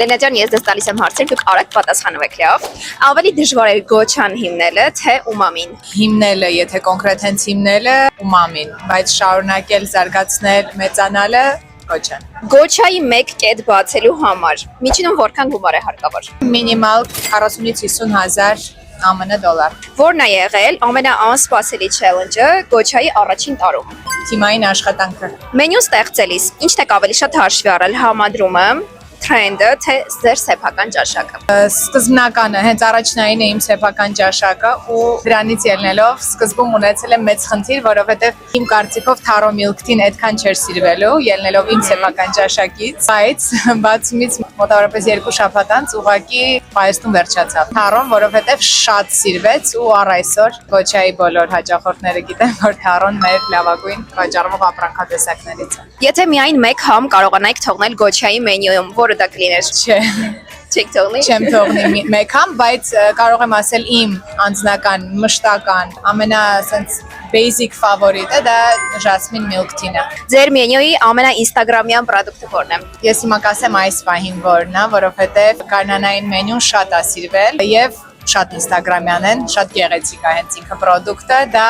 Լենա ջան, ես դες տալիս եմ հարցեր, դուք արագ պատասխանեք, լավ։ Ավելի դժվար է գոչան հիմնելը, թե ումամին։ Հիմնելը, եթե կոնկրետ հենց հիմնելը ումամին, բայց շարունակել զարգացնել, մեծանալը գոչան։ Գոչայի մեկ կետ բացելու համար միջինում որքան գումար է հարկավոր։ Մինիմալ 40-ից 50 հազար ԱՄՆ դոլար։ Որն է եղել ամենաանսպասելի չելենջը գոչայի առաջին տարում։ Թիմային աշխատանքը։ Մենյու ստեղծելիս ինչ եք ավելի շատ հաշվի առել համադրումը, թրենդը, թե ձեր սեփական ճաշակը։ Սկզբնականը հենց առաջնային է իմ սեփական ճաշակը ու դրանից ելնելով սկզբում ունեցել եմ մեծ խնդիր, որովհետև իմ կարծիքով Taro Milk-tea-ն այդքան չէր սիրվելու, ելնելով իմ սեփական ճաշակից, բայց բացումից մոտավորապես 2 շաբաթ անց ուղղակի պայստում վերջացավ։ Taro-ն, որովհետև շատ սիրվեց ու առ այսօր Գոչայի բոլոր հաճախորդները գիտեն, որ Taro-ն մեր լավագույն վաճառվող ապրանքատեսակներից է։ Եթե միայն մեկ համ կարողանայիք թողնել գոչայի մենյուում, որը դա կլիներ։ Չէ։ Չեք թողնի։ Չեմ թողնի մեկ համ, բայց կարող եմ ասել իմ անձնական, մշտական, ամենասենց basic favorite-ը դա Jasmine Milk Tea-ն է։ Ձեր մենյուի ամենաինստագրամյան պրոդուկտը որն է։ Ես հիմա կասեմ այս պահին որն է, որովհետև կանանային մենյուն շատ է սիրվել եւ շատ ինստագրամյան են, շատ գեղեցիկ է հենց ինքը պրոդուկտը, դա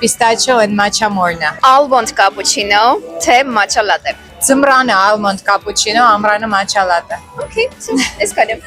pistachio and matcha morn է։ Almond cappuccino, թե matcha latte։ Ձմռանը almond cappuccino, ամռանը matcha latte։ Okay, այսքանը։